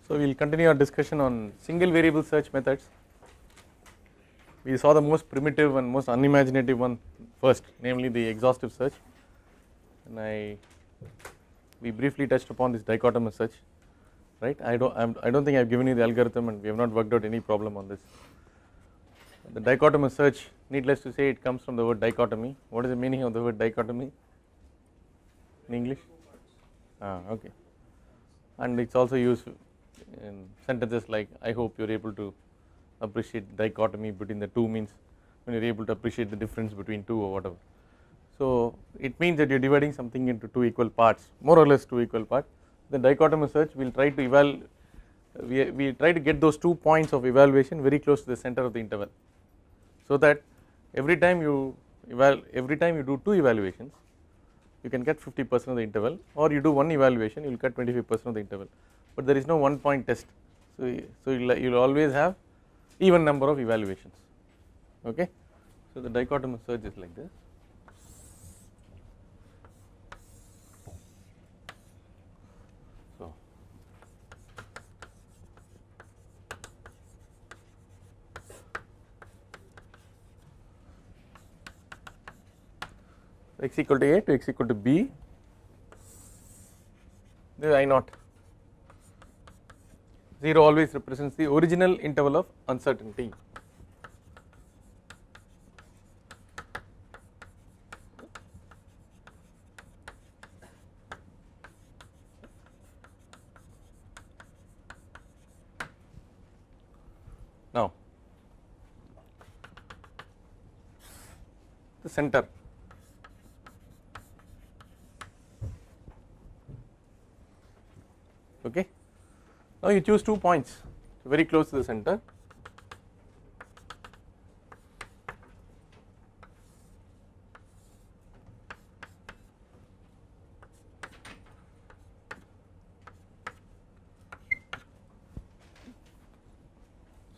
So we will continue our discussion on single variable search methods. We saw the most primitive and most unimaginative one first, namely the exhaustive search, and we briefly touched upon this dichotomous search, right? I don't think I have given you the algorithm, and we have not worked out any problem on this. The dichotomous search, needless to say, it comes from the word dichotomy. What is the meaning of the word dichotomy in English? Okay, and it's also used in sentences like, I hope you are able to appreciate the dichotomy between the two, means when you are able to appreciate the difference between two or whatever. So it means that you are dividing something into two equal parts, more or less two equal parts. The dichotomous search, we will try to we try to get those 2 points of evaluation very close to the center of the interval, so that every time you do 2 evaluations, you can get 50% of the interval, or you do 1 evaluation, you will get 25% of the interval, but there is no 1 point test. So you will always have even number of evaluations. Okay, so the dichotomous search is like this. So x equal to a to x equal to b, this is I naught. 0 always represents the original interval of uncertainty. Now the center, okay. Now you choose 2 points very close to the center.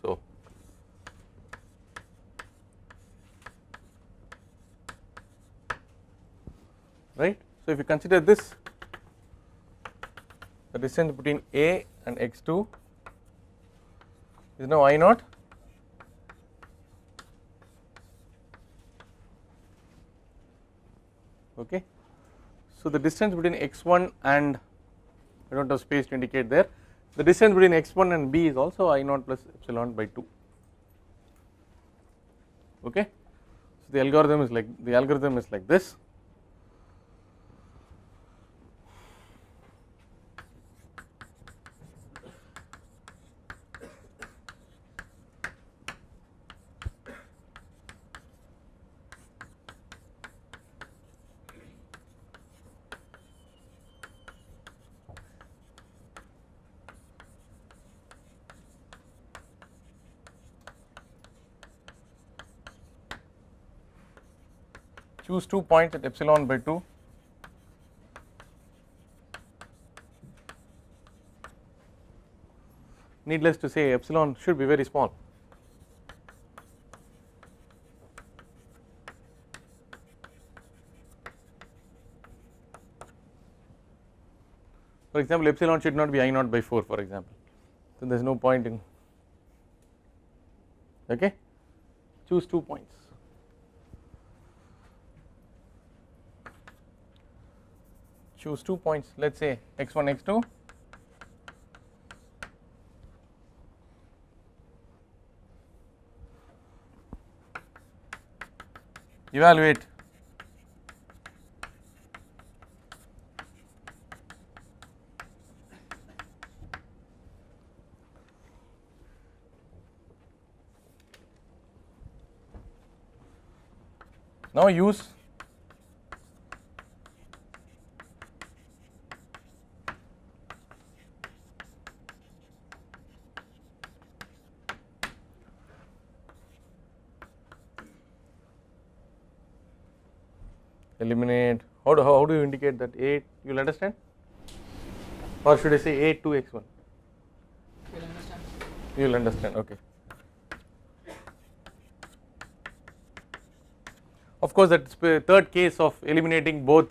So right, so if you consider this, the distance between a and x2 is now I naught, okay. So the distance between x1 and, I don't have space to indicate there, the distance between x1 and b is also I naught plus epsilon by 2, okay. So the algorithm is like this. Choose 2 points at epsilon by 2, needless to say epsilon should be very small. For example, epsilon should not be I naught by 4, for example, so there is no point in, okay. Choose 2 points. Choose 2 points, let us say x1, x2, evaluate now use eliminate, how do you indicate that a, you will understand, or should I say a to x1? You will understand, okay. Of course, that is the third case of eliminating both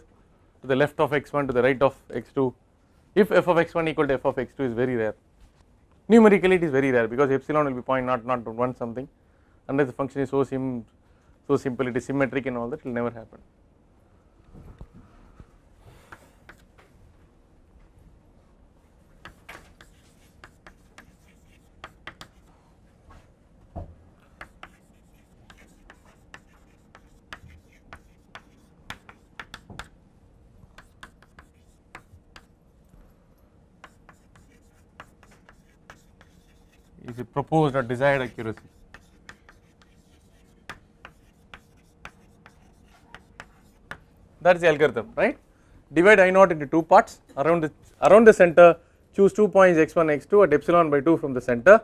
to the left of x1 to the right of x2, if f of x1 equal to f of x2 is very rare, Numerically it is very rare because epsilon will be 0.001 something, unless the function is so simple, it is symmetric and all that, it will never happen. Is a proposed or desired accuracy. That is the algorithm, right? Divide I naught into two parts. Around the center, choose 2 points x1, x2 at epsilon by 2 from the center.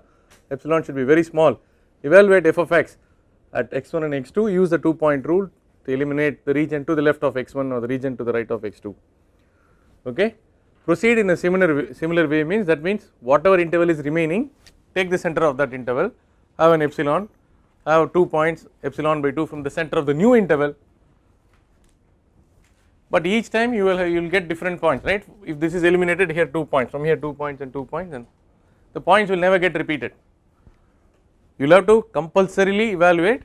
Epsilon should be very small. Evaluate f of x at x1 and x2. Use the 2-point rule to eliminate the region to the left of x1 or the region to the right of x2. Okay. Proceed in a similar way means, that means whatever interval is remaining, take the center of that interval, have an epsilon, have 2 points epsilon by 2 from the center of the new interval, but each time you will get different points, right? If this is eliminated, here 2 points, from here 2 points and 2 points, and the points will never get repeated. You will have to compulsorily evaluate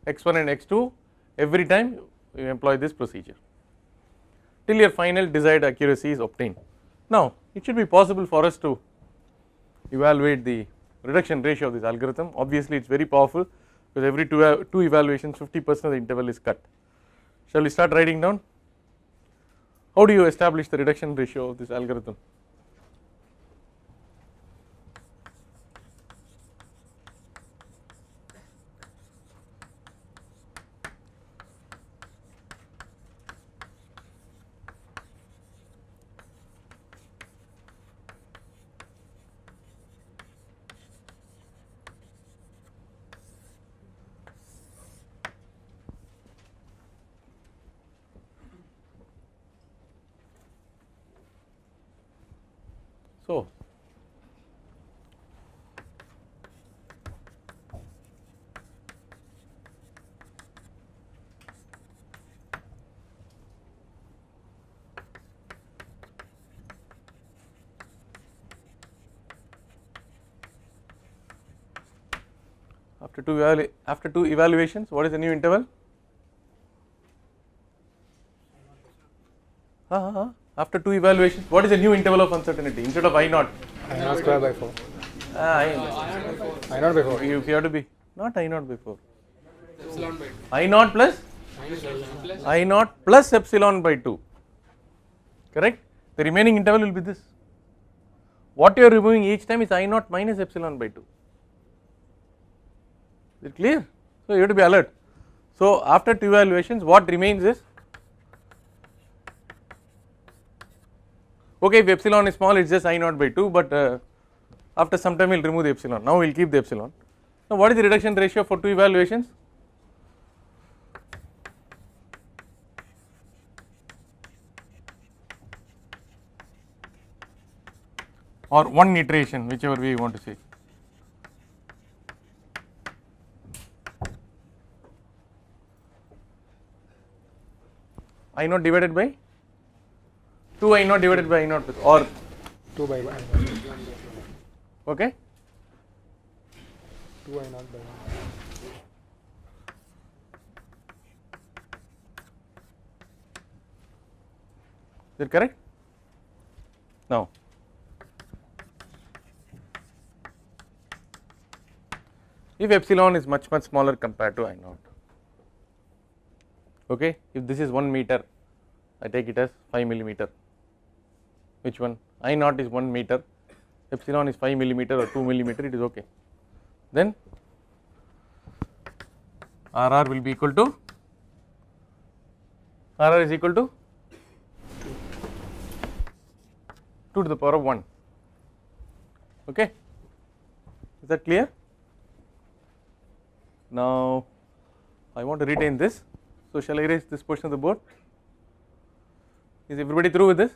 x1 and x2 every time you employ this procedure till your final desired accuracy is obtained. Now it should be possible for us to evaluate the reduction ratio of this algorithm. Obviously it is very powerful because every two evaluations 50% of the interval is cut. Shall we start writing down? How do you establish the reduction ratio of this algorithm? So, after two evaluations, what is the new interval? After two evaluations, what is the new interval of uncertainty instead of I naught? I naught square by 4. I naught by 4. You have to be not I naught by 4. Epsilon by 2. I naught plus I naught plus epsilon by 2. Correct? The remaining interval will be this. What you are removing each time is I naught minus epsilon by 2. Is it clear? So you have to be alert. So after two evaluations, what remains is, okay, if epsilon is small, it is just I naught by 2, but after some time we will remove the epsilon. Now we will keep the epsilon. Now what is the reduction ratio for two evaluations? Or one iteration, whichever way you want to say. I naught divided by 2 I naught divided by I naught or 2 by 1. Okay. 2 I naught by 1. Is it correct? Now, if epsilon is much smaller compared to I naught, okay, if this is 1 meter, I take it as 5 millimeter. Which one? I naught is 1 meter, epsilon is 5 millimeter or 2 millimeter, it is okay. Then RR will be equal to, RR is equal to 2 to the power of 1. Okay, is that clear? Now I want to retain this, so shall I erase this portion of the board? Is everybody through with this?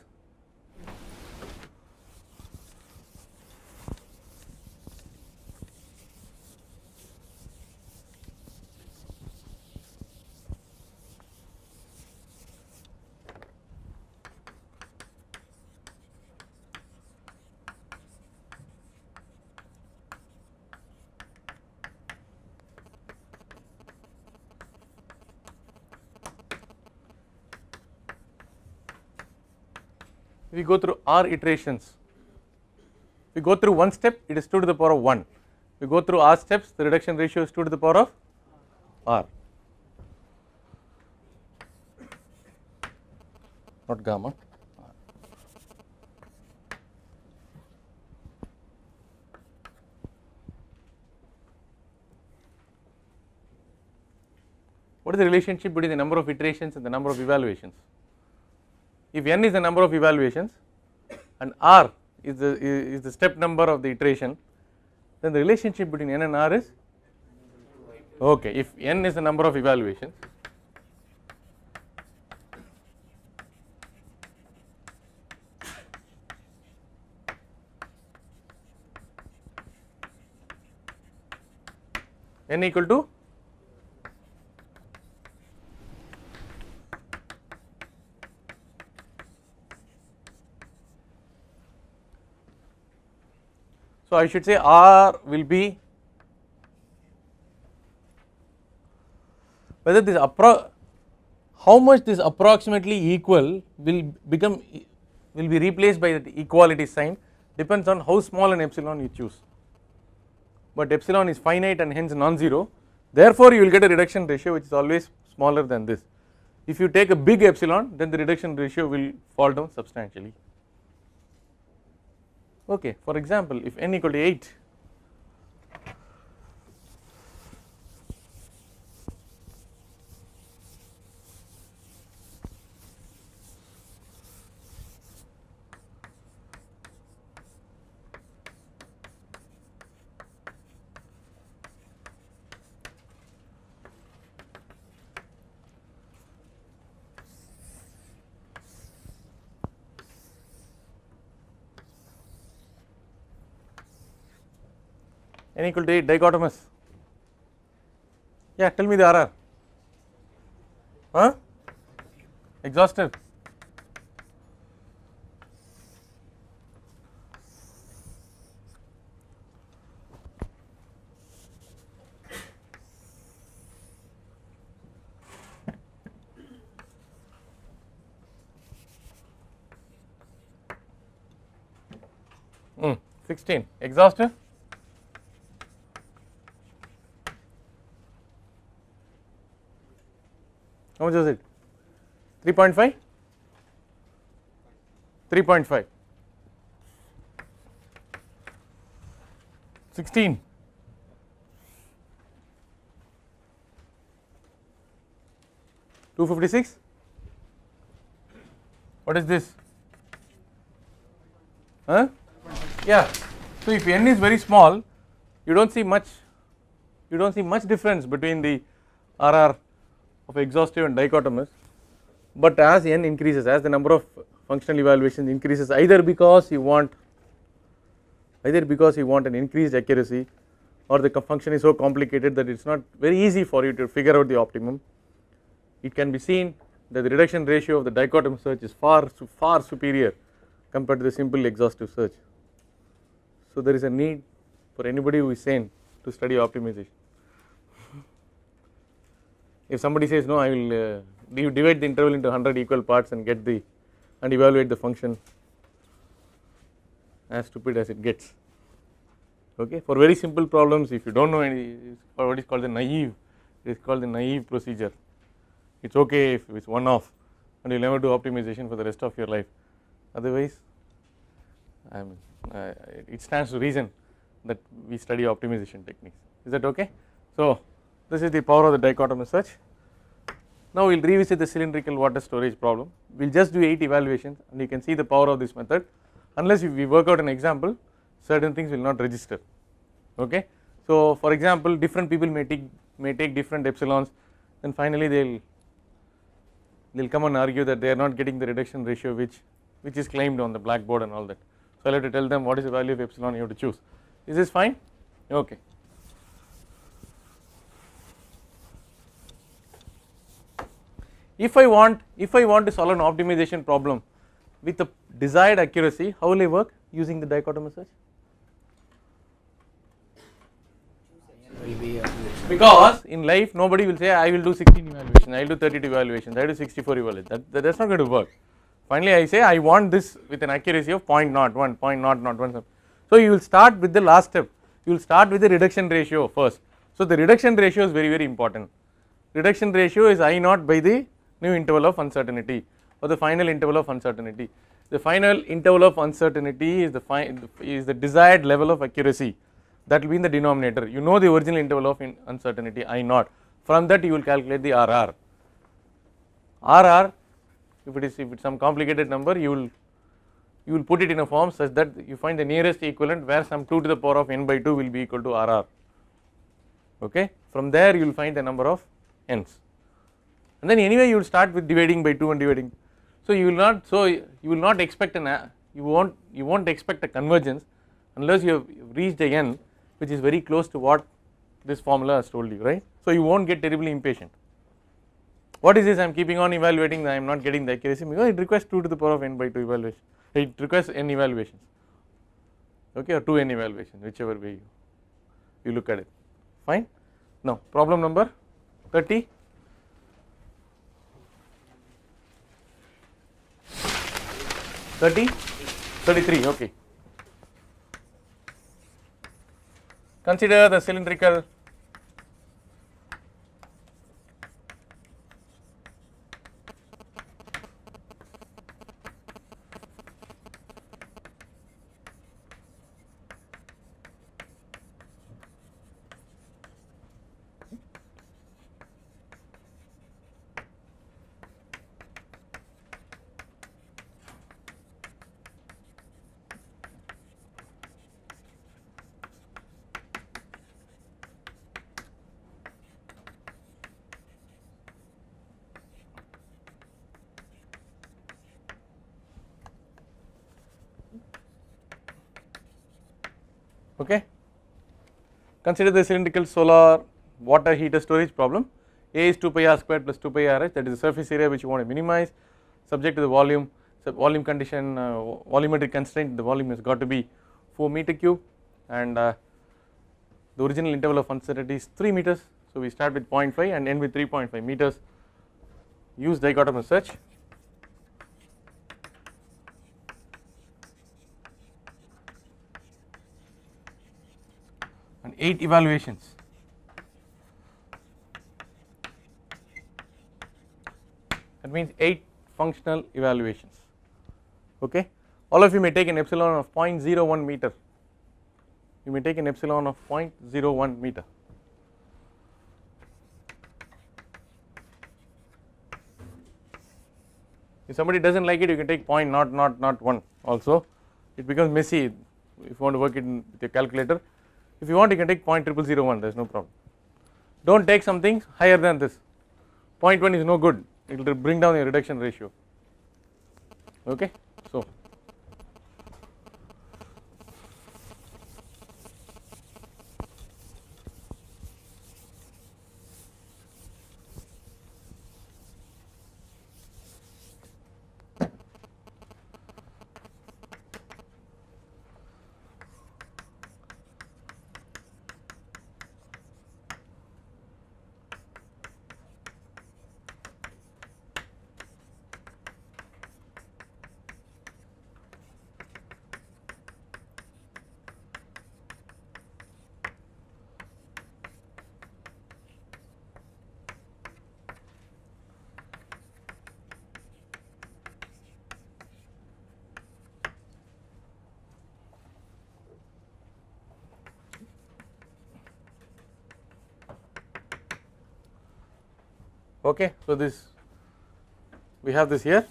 if we go through r iterations, if we go through one step, it is 2 to the power of 1. If we go through r steps, the reduction ratio is 2 to the power of r, not gamma. What is the relationship between the number of iterations and the number of evaluations? If n is the number of evaluations and r is the step number of the iteration, then the relationship between n and r is okay. If n is the number of evaluations, n equal to so I should say r will be whether this how much this approximately equal will be replaced by the equality sign depends on how small an epsilon you choose, but epsilon is finite and hence non-zero, therefore you will get a reduction ratio which is always smaller than this. If you take a big epsilon, then the reduction ratio will fall down substantially. Okay, for example, if n equal to 8, n equal to 8 dichotomous, yeah, tell me the RR, huh? Exhaustive, mm, 16 exhaustive, how much was it? 3.5, 3.5, 16, 256, what is this, huh? Yeah, so if n is very small, you don't see much difference between the RR of exhaustive and dichotomous, but as n increases, as the number of functional evaluations increases, either because you want an increased accuracy, or the function is so complicated that it is not very easy for you to figure out the optimum, it can be seen that the reduction ratio of the dichotomous search is far superior compared to the simple exhaustive search. So there is a need for anybody who is sane to study optimization. If somebody says no, I will divide the interval into 100 equal parts and evaluate the function, as stupid as it gets. Okay, for very simple problems, if you don't know any, what is called the naive, it is called the naive procedure. It's okay if it's one off and you'll never do optimization for the rest of your life. Otherwise, it stands to reason that we study optimization techniques. Is that okay? So this is the power of the dichotomous search. Now we will revisit the cylindrical water storage problem. We will just do 8 evaluations and you can see the power of this method. Unless we work out an example, certain things will not register. Okay. So for example, different people may take different epsilons, then finally they'll come and argue that they are not getting the reduction ratio which is claimed on the blackboard and all that. So I'll have to tell them what is the value of epsilon you have to choose. Is this fine? Okay. If I want to solve an optimization problem with the desired accuracy, how will I work using the dichotomous search? Because in life nobody will say I will do 16 evaluations, I will do 32 evaluations, I will do 64 evaluations. That's not going to work. Finally, I say I want this with an accuracy of 0.01, 0.001. So, you will start with the last step, you will start with the reduction ratio first. So, the reduction ratio is very, very important. Reduction ratio is I naught by the new interval of uncertainty or the final interval of uncertainty. The final interval of uncertainty is the desired level of accuracy that will be in the denominator. You know the original interval of uncertainty I naught. From that you will calculate the RR. RR, if it is some complicated number, you will put it in a form such that you find the nearest equivalent where some 2 to the power of n by 2 will be equal to RR. Okay. From there you will find the number of n's, and then anyway you will start with dividing by 2 and dividing. So you will not expect you won't expect a convergence unless you have reached a n which is very close to what this formula has told you, right. So you won't get terribly impatient. What is this I am keeping on evaluating, I am not getting the accuracy because it requires 2 to the power of n by 2 evaluation, it requires n evaluations, okay, or 2n evaluations, whichever way you look at it, fine. Now problem number 30. 33, okay. Consider the cylindrical okay. Consider the cylindrical solar water heater storage problem. A is 2 pi r squared plus 2 pi r h, that is the surface area which you want to minimize, subject to the volume condition, volumetric constraint. The volume has got to be 4 meter cube, and the original interval of uncertainty is 3 meters. So we start with 0.5 and end with 3.5 meters. Use dichotomous search. And 8 evaluations. That means 8 functional evaluations. Okay. All of you may take an epsilon of 0.01 meter. You may take an epsilon of 0.01 meter. If somebody does not like it, you can take 0.001 also. It becomes messy if you want to work it with your calculator. If you want, you can take 0.0001, there is no problem. Do not take something higher than this. 0.1 is no good, it will bring down your reduction ratio. Okay. So, okay, so this we have this here.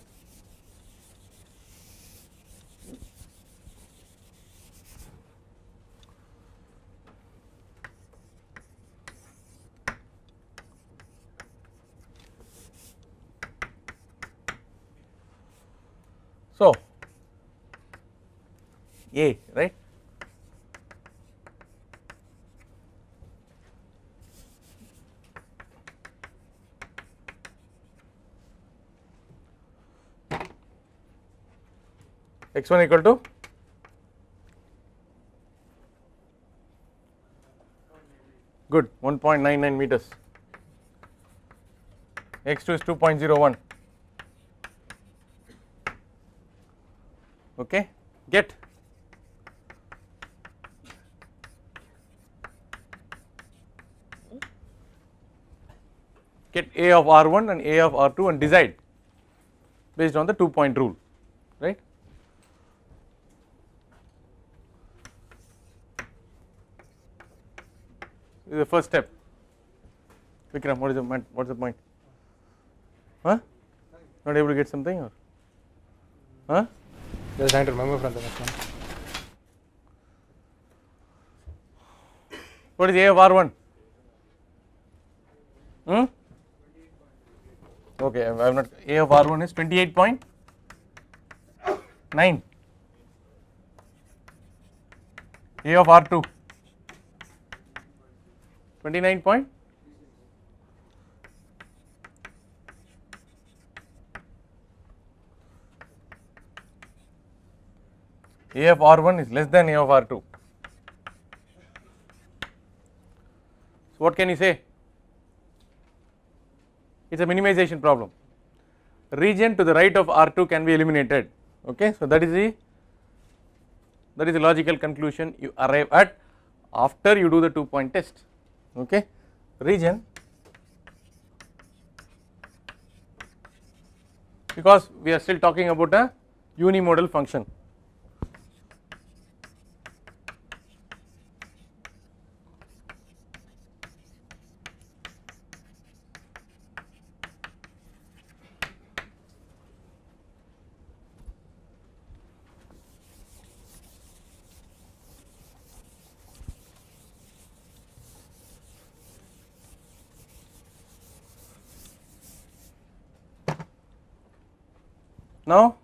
So, A, right. X1 equal to good 1.99 meters, X2 is 2.01, okay, get A of R1 and A of R2 and decide based on the 2-point rule, right. This is the first step. Vikram, what is the point? Huh? Not able to get something or? Huh? Just trying to remember from the next one. What is A of R1? Hmm? Okay, I have not. A of R1 is 28.9. A of R2 29 point. A of R1 is less than A of R2. So what can you say? It is a minimization problem. Region to the right of R2 can be eliminated. Okay, so that is the logical conclusion you arrive at after you do the 2-point test. Okay, region, because we are still talking about a unimodal function. Now,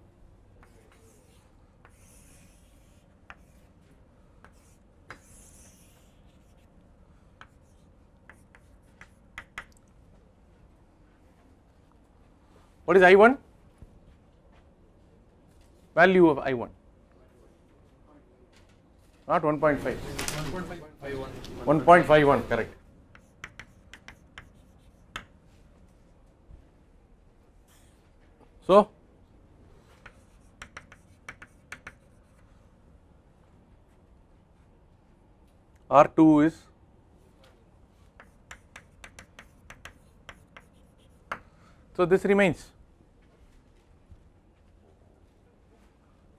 what is I1? Value of I1, not 1.5, 1.51, correct. So, R2 is so this remains.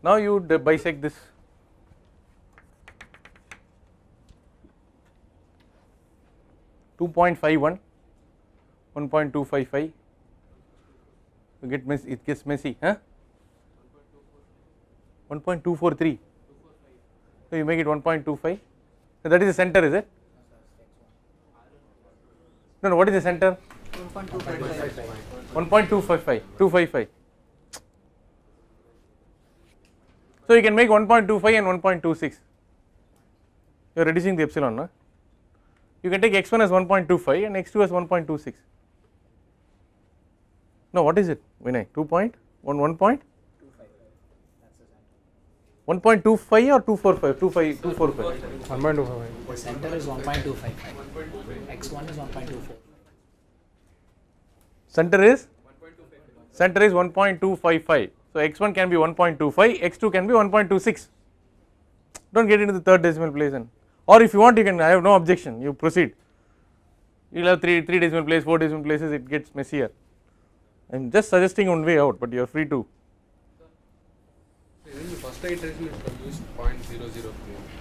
Now you bisect this. .51, 1.255. You get messy. It gets messy, huh? 1.243. So you make it 1.25. So that is the center, is it? No, what is the center? 1.255. 255. So you can make 1.25 and 1.26. You are reducing the epsilon, no? You can take x1 as 1.25 and x2 as 1.26. No, what is it, Vinay? 2.1, 1.25 or 245? 245. 1.25. The center is 1.255. X1 is 1.24. Center is 1.255. So x1 can be 1.25, x2 can be 1.26. Don't get into the third decimal place, and or if you want, you can. I have no objection. You proceed. You will have three decimal places, 4 decimal places. It gets messier. I am just suggesting one way out, but you are free to. In the first iteration, it can use 0.004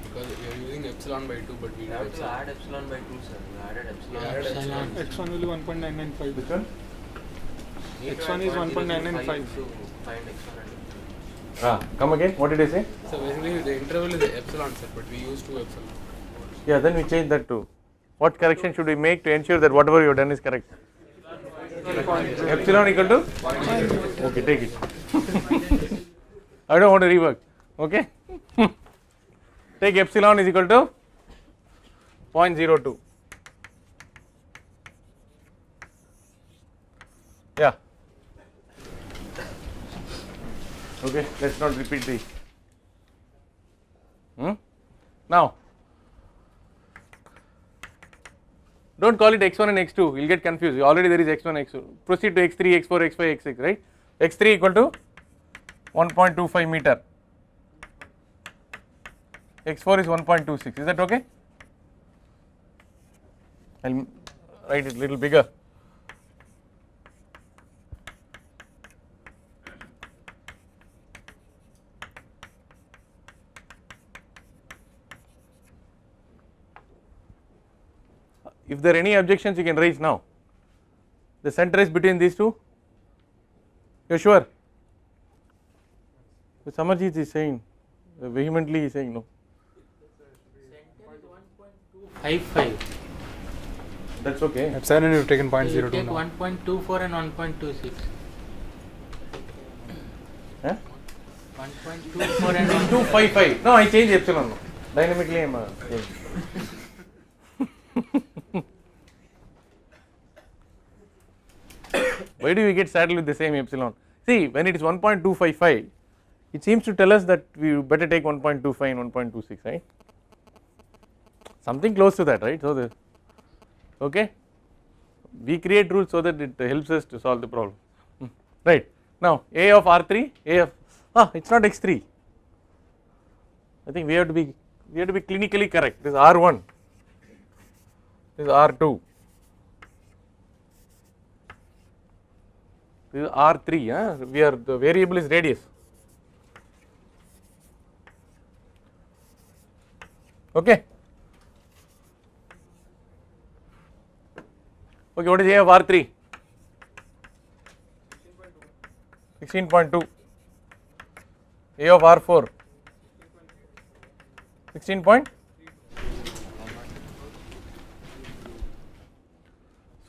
because we are using epsilon by 2, but we have to add epsilon by 2, sir. We added epsilon. Yeah, added epsilon. X1 will be 1.995. Which one? X1 is 1.995. To find x1 and Come again. What did I say? So basically, the interval is epsilon, sir, but we use 2 epsilon. Yeah, then we change that to. What correction should we make to ensure that whatever you have done is correct? Epsilon equal to? Okay, take it. I don't want to rework. Okay. Take epsilon is equal to 0.02. Yeah. Okay, let's not repeat this. Now, don't call it x1 and x2, you will get confused. Already there is x1, x2. Proceed to x3, x4, x5, x6, right? x3 equal to 1.25 meter. x4 is 1.26, is that okay? I will write it a little bigger. If there are any objections, you can raise now. The center is between these two. You are sure? The Samarjit is saying, vehemently he is saying no. Center is 1.255. That's okay. Epsilon you've taken So you 0.02 take now. 1.24 and 1.26. Huh? 1.24 and 255. No, I change epsilon now. Dynamically I am change. Why do we get saddled with the same epsilon? See, when it is 1.255, it seems to tell us that we better take 1.25 and 1.26, right? Something close to that, right? So the okay, we create rules so that it helps us to solve the problem, right? Now a of R3, a of it's not x3. I think we have to be clinically correct. This is R1, this is R2. This is R3, we are, the variable is radius. Okay. Okay, what is A of R3? 16.2. A of R4? 16 point.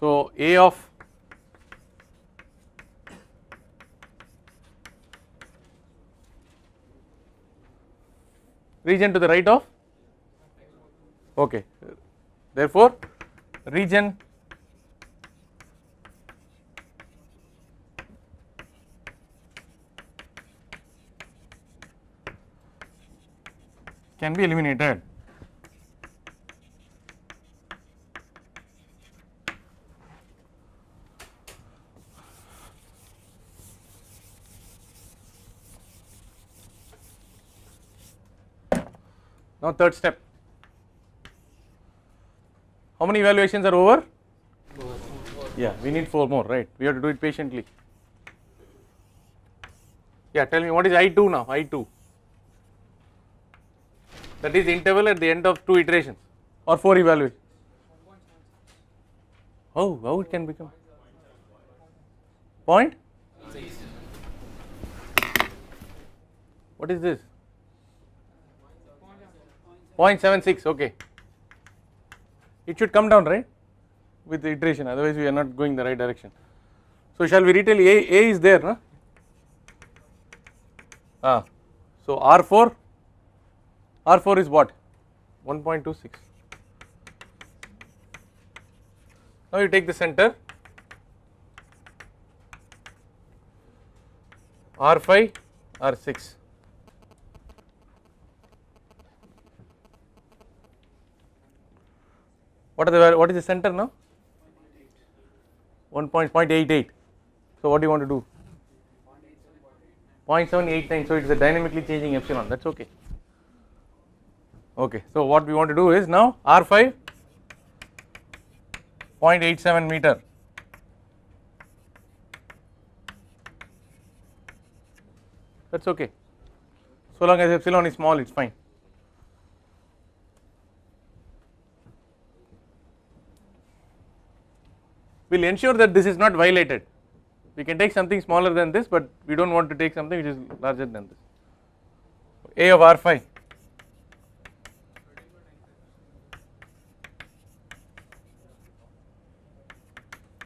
So A of region to the right of, okay, therefore region can be eliminated. Now third step. How many evaluations are over? 4. Yeah, we need 4 more, right? We have to do it patiently. Yeah, tell me what is I2 now? I2. That is the interval at the end of 2 iterations or 4 evaluations. How it can become? Point? What is this? 0.76, okay. It should come down, right, with the iteration, otherwise we are not going the right direction. So shall we retell A is there, no? So R4 is what? 1.26. Now you take the center, R5, R6. What is the center now? 1.88. So what do you want to do? 0.789. So it is a dynamically changing epsilon. That's okay. Okay. So what we want to do is now R5 0.87 meter. That's okay. So long as epsilon is small, it's fine. We will ensure that this is not violated. We can take something smaller than this, but we do not want to take something which is larger than this. A of R5.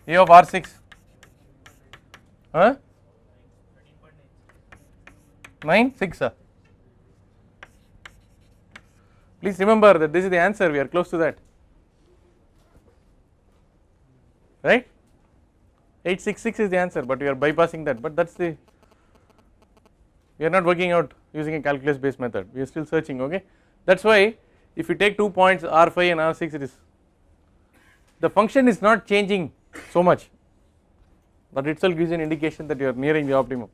A of R6. 9.6. Please remember that this is the answer, we are close to that. Right? 866 is the answer, but we are bypassing that, but that is the, we are not working out using a calculus based method, we are still searching, okay. That is why if you take 2 points R5 and R6, it is, the function is not changing so much, that itself gives an indication that you are nearing the optimum.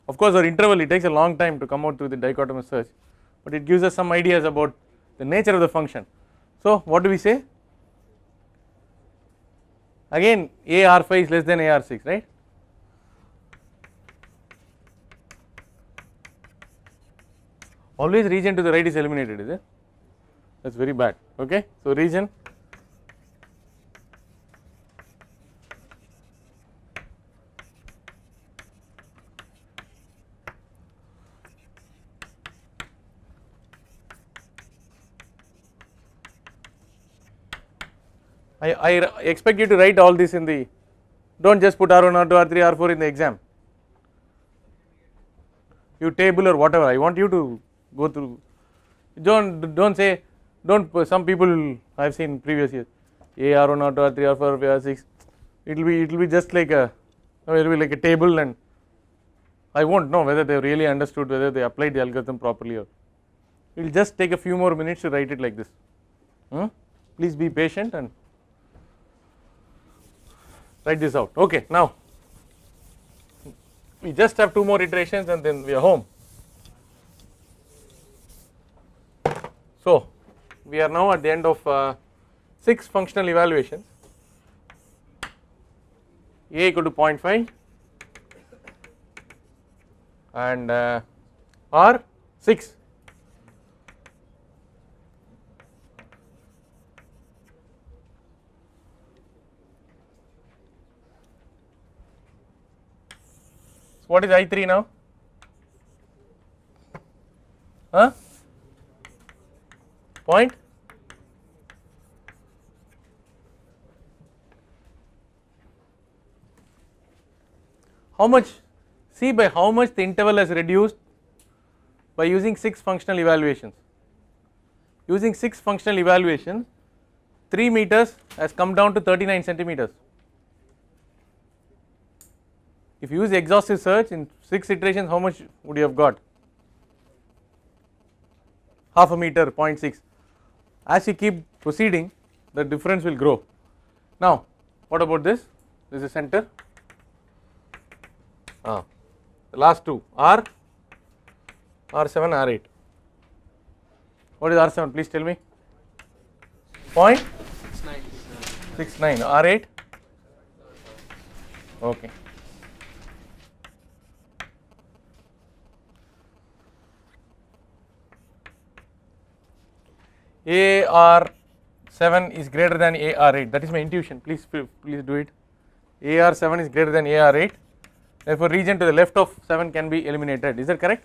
Of course our interval, it takes a long time to come out to the dichotomous search, but it gives us some ideas about the nature of the function. So what do we say? Again AR5 is less than AR6, right? Always region to the right is eliminated, is it? That is very bad. Okay. So region I expect you to write all this in the, do not just put R1, R2, R3, R4 in the exam. You table or whatever, I want you to go through, don't say, some people I have seen previous years, A, R1, R2, R3, R4, R6, it will be just like a, it will be like a table, and I won't know whether they really understood, whether they applied the algorithm properly, or it will just take a few more minutes to write it like this. Please be patient and write this out. Okay, now we just have 2 more iterations and then we are home. So we are now at the end of 6 functional evaluations. A equal to 0.5 and R 6. What is I3 now? Point? How much? See by how much the interval has reduced by using 6 functional evaluations. Using 6 functional evaluations, 3 meters has come down to 39 centimeters. If you use exhaustive search in 6 iterations, how much would you have got? Half a meter, 0.6. As you keep proceeding, the difference will grow. Now, what about this? This is center. The last two R, R7, R8. What is R7? Please tell me. 0.69. R8. Okay. AR7 is greater than AR8. That is my intuition. Please do it. AR7 is greater than AR8. Therefore, region to the left of 7 can be eliminated. Is that correct?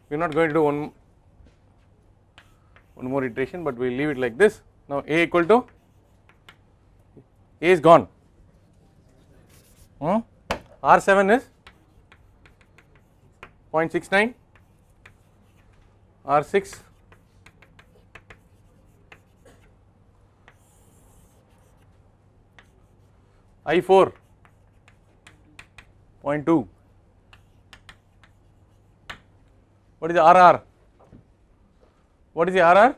We are not going to do one more iteration, but we will leave it like this. Now A equal to, A is gone. R7 is 0.69, R6 I4 0.2. What is the RR? What is the RR?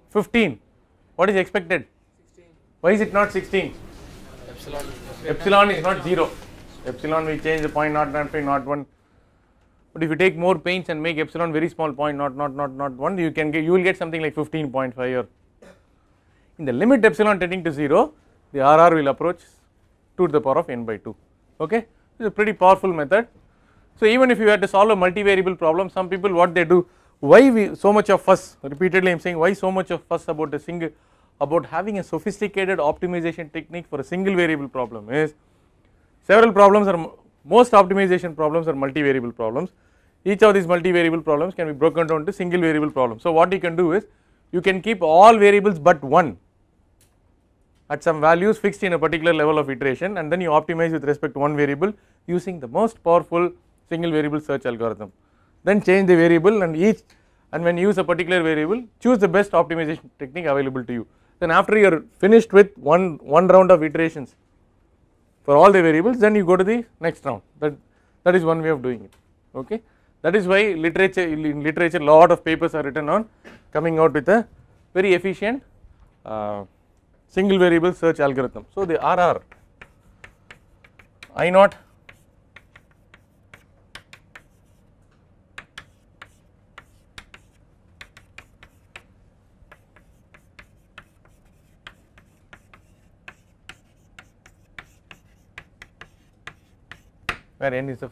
15. What is expected? 16. Why is it not 16? Epsilon is not 0. Epsilon we change the point not 1. But if you take more pains and make epsilon very small, point not 1, you will get something like 15.5 or in the limit epsilon tending to 0, the RR will approach 2 to the power of n by 2. Okay, this is a pretty powerful method. So even if you had to solve a multivariable problem, some people what they do, why so much of fuss, repeatedly I am saying why so much of fuss about about having a sophisticated optimization technique for a single variable problem is, several problems are, most optimization problems are multivariable problems. Each of these multivariable problems can be broken down to single variable problems. So what you can do is, you can keep all variables but one at some values fixed in a particular level of iteration, and then you optimize with respect to one variable using the most powerful single variable search algorithm. then change the variable and when you use a particular variable choose the best optimization technique available to you. Then after you are finished with one round of iterations for all the variables, then you go to the next round. That is one way of doing it. Okay, that is why in literature lot of papers are written on coming out with a very efficient single variable search algorithm. So the RR I naught where n is the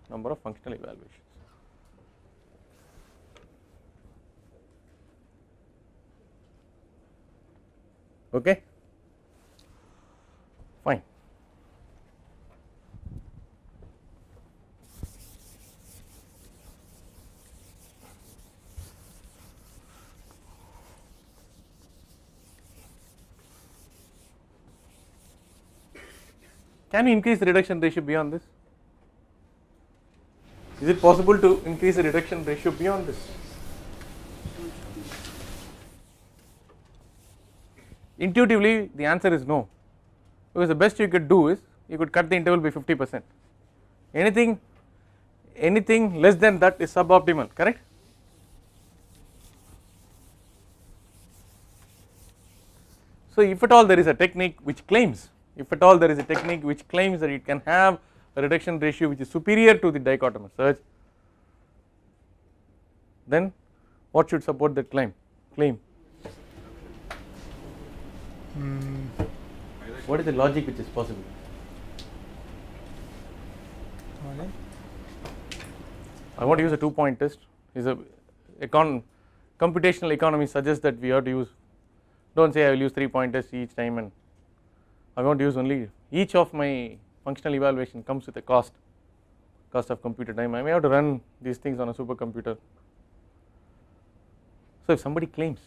number of functional evaluations. Okay, fine. Can we increase the reduction ratio beyond this? Is it possible to increase the reduction ratio beyond this? Intuitively the answer is no, because the best you could do is you could cut the interval by 50%. Anything less than that is suboptimal, correct? So if at all there is a technique which claims, that it can have a reduction ratio which is superior to the dichotomous search, then what should support that claim? What is the logic which is possible? I want to use a 2-point test. Computational economy suggests that we have to use, don't say I will use 3-point test each time, and I want to use only, each of my functional evaluation comes with a cost of computer time. I may have to run these things on a supercomputer. So if somebody claims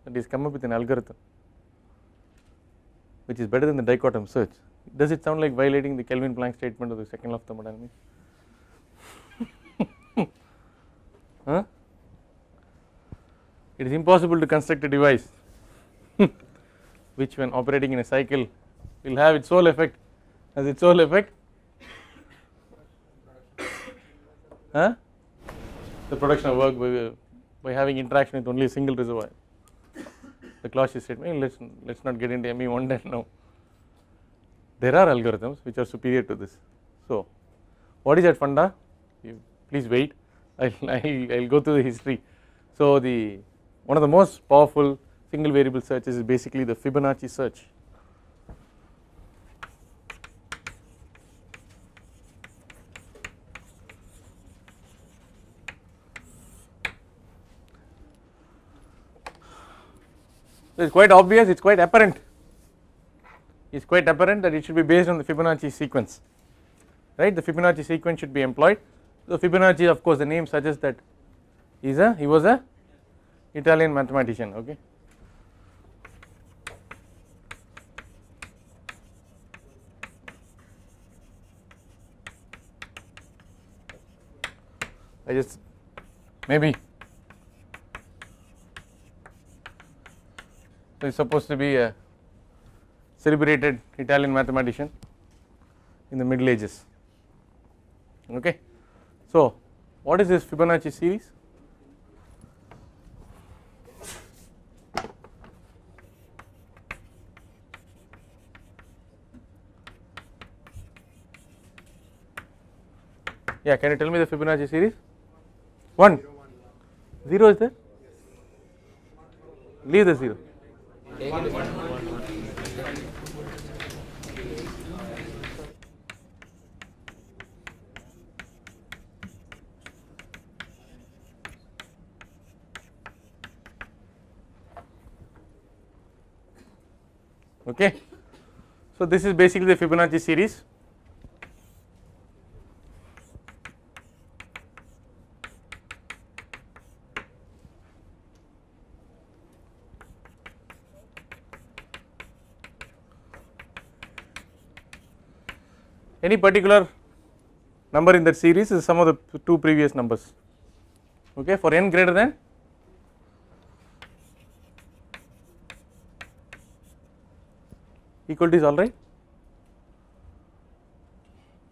that he has come up with an algorithm which is better than the dichotomous search, does it sound like violating the Kelvin-Planck statement of the second law of thermodynamics? Huh? It is impossible to construct a device which when operating in a cycle will have its sole effect the production of work by having interaction with only a single reservoir. The Cauchy statement, let's not get into ME1 now. There are algorithms which are superior to this. So what is that funda? Please wait, I'll go through the history. So one of the most powerful single variable searches is basically the Fibonacci search. So it's quite obvious, it's quite apparent that it should be based on the Fibonacci sequence, right? The Fibonacci sequence should be employed. So Fibonacci, of course the name suggests that he was a Italian mathematician, okay. I just maybe so he is supposed to be a celebrated Italian mathematician in the Middle Ages, okay. So what is this Fibonacci series? Yeah, can you tell me the Fibonacci series? 1, 0 is there? Leave the 0. Okay. So this is basically the Fibonacci series. Any particular number in that series is sum of the two previous numbers. okay, for n greater than equal to is all right.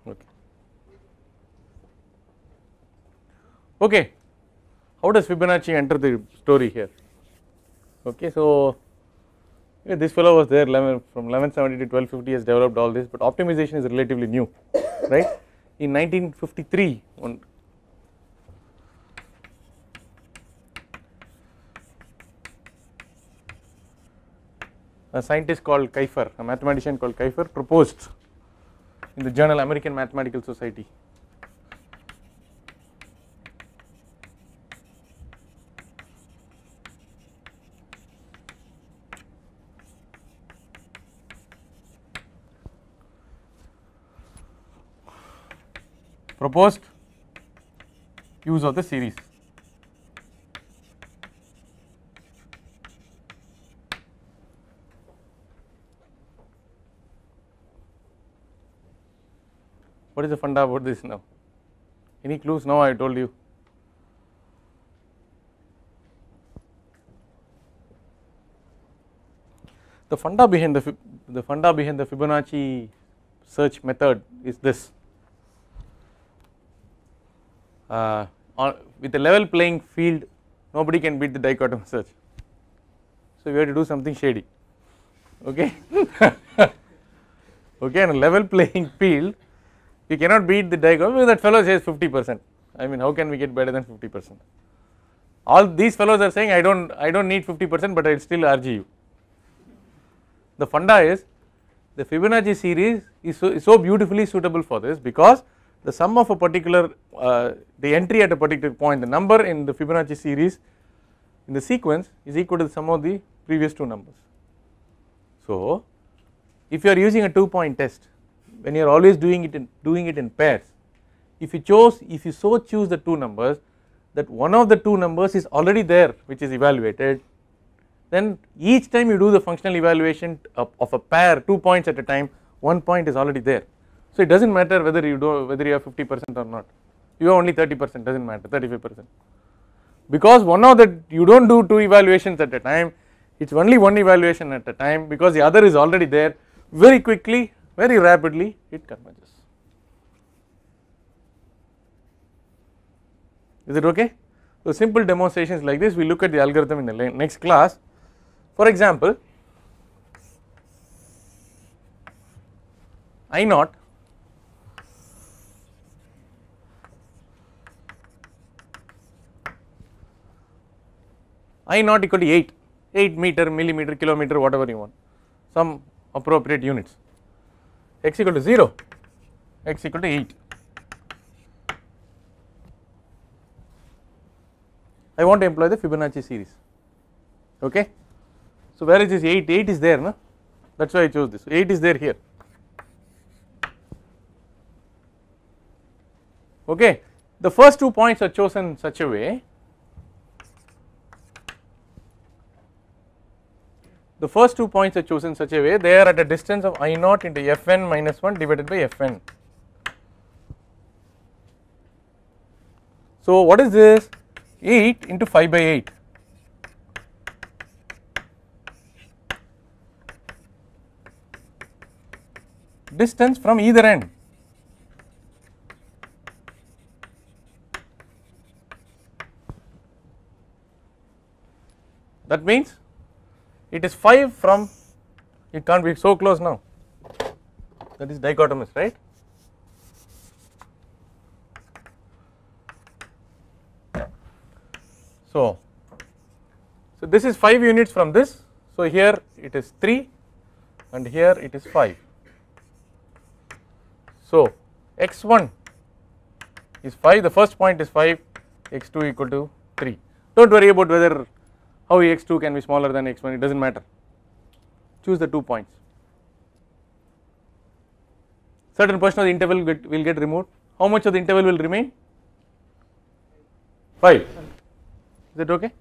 Okay. Okay, how does Fibonacci enter the story here? Okay, so yeah, this fellow was there from 1170 to 1250 has developed all this, but optimization is relatively new, right? In 1953, a scientist called Kiefer, a mathematician called Kiefer, proposed in the journal American Mathematical Society proposed use of the series. What is the funda about this now? Any clues? Now I told you. The funda behind the Fibonacci search method is this. With a level playing field, nobody can beat the dichotomous search. So we have to do something shady. Okay. Okay, on a level playing field, you cannot beat the dichotomous. That fellow says 50%. I mean, how can we get better than 50%? All these fellows are saying I don't need 50%, but I will still argue you. The funda is the Fibonacci series is so beautifully suitable for this, because the sum of a particular the entry at a particular point, the number in the Fibonacci series in the sequence is equal to the sum of the previous two numbers. So if you are using a 2-point test, when you are always doing it in pairs, if you so choose the two numbers that one of the two numbers is already there which is evaluated, then each time you do the functional evaluation of a pair 2 points at a time, 1 point is already there. So it does not matter whether you have 50% or not, you have only 30%, does not matter, 35%, because one of the you do not do two evaluations at a time, it is only one evaluation at a time, because the other is already there. Very quickly, very rapidly it converges. Is it okay? So simple demonstrations like this, we look at the algorithm in the next class. For example, I naught equal to 8 meter, millimeter, kilometer, whatever you want, some appropriate units, x equal to 0, x equal to 8. I want to employ the Fibonacci series. Okay. So where is this 8? 8 is there, no? That is why I chose this. 8 is there here. Okay. The first 2 points are chosen in such a way. The first 2 points are chosen in such a way, they are at a distance of I naught into Fn minus 1 divided by Fn. So what is this? 8 into 5 by 8. Distance from either end. That means it is 5 from, it can't be so close now, that is dichotomous, right? So this is 5 units from this, so here it is 3 and here it is 5. So x1 is 5, the first point is 5, x2 equal to 3. Do not worry about whether how x2 can be smaller than x1, it does not matter, choose the 2 points. Certain portion of the interval will get removed. How much of the interval will remain? 5. Is that okay?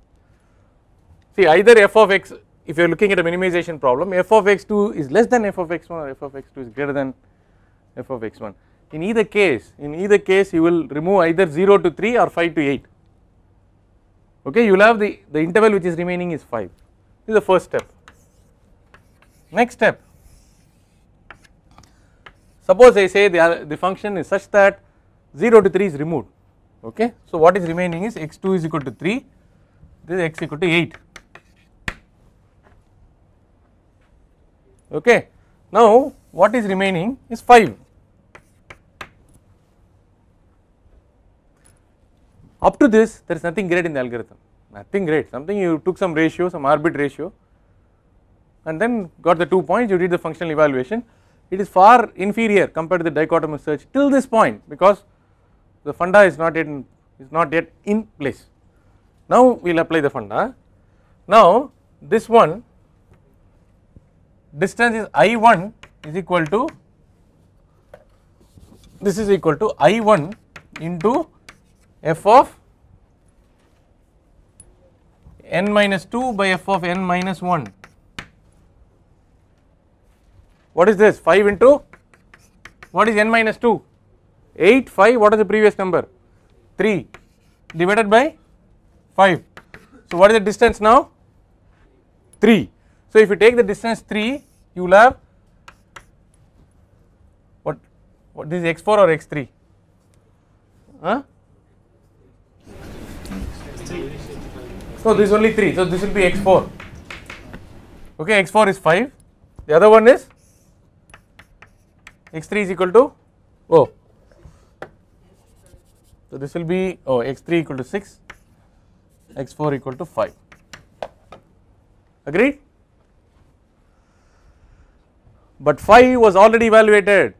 See, either f of x, if you are looking at a minimization problem, f of x2 is less than f of x1 or f of x2 is greater than f of x1. In either case you will remove either 0 to 3 or 5 to 8. Okay, you will have the interval which is remaining is 5. This is the first step. Next step, suppose I say the function is such that 0 to 3 is removed. Okay, so what is remaining is x2 is equal to 3, this is x equal to 8. Okay, now what is remaining is 5. Up to this there is nothing great in the algorithm, nothing great, something you took some ratio, some arbit ratio and then got the 2 points, you did the functional evaluation. It is far inferior compared to the dichotomous search till this point because the funda is not yet in place. Now we will apply the funda. Now this one distance is I1 is equal to, this is equal to I1 into f of n minus 2 by f of n minus 1. What is this? 5 into, what is n minus 2? 8, 5, what is the previous number? 3 divided by 5. So what is the distance now? 3. So if you take the distance 3, you will have what this is x4 or x3? Huh? So this is only 3, so this will be x4. Okay, x4 is 5, the other one is x3 is equal to, oh, so this will be, oh, x3 equal to 6, x4 equal to 5. Agreed? But 5 was already evaluated.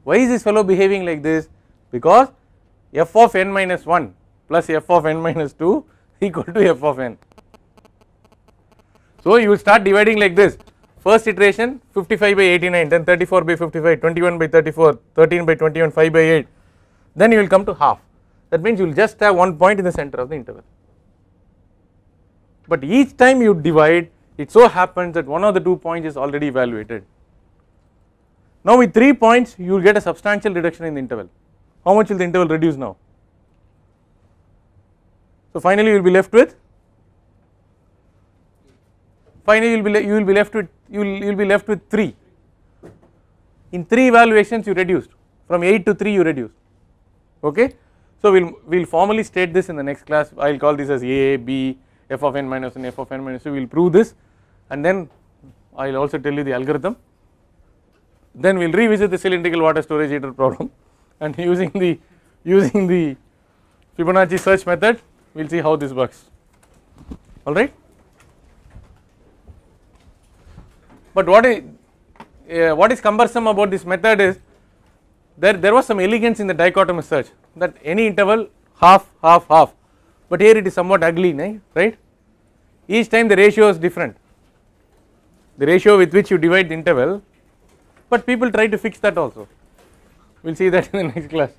Why is this fellow behaving like this? Because f of n minus 1 plus f of n minus 2 equal to f of n. So you will start dividing like this, first iteration 55 by 89, then 34 by 55, 21 by 34, 13 by 21, 5 by 8, then you will come to half. That means you will just have one point in the center of the interval. But each time you divide, it so happens that one of the 2 points is already evaluated. Now with 3 points you will get a substantial reduction in the interval. How much will the interval reduce now? So finally you will be left with, you will be left with 3. In 3 evaluations you reduced, from 8 to 3 you reduced. Okay, so we will formally state this in the next class. I will call this as A, B, f of n minus 1, f of n minus 2. We will prove this and then I will also tell you the algorithm. Then we will revisit the cylindrical water storage heater problem and using the Fibonacci search method we will see how this works. Alright. But what is cumbersome about this method is there was some elegance in the dichotomous search, that any interval half, half, half, but here it is somewhat ugly, right? Each time the ratio is different, the ratio with which you divide the interval, but people try to fix that also. We will see that in the next class.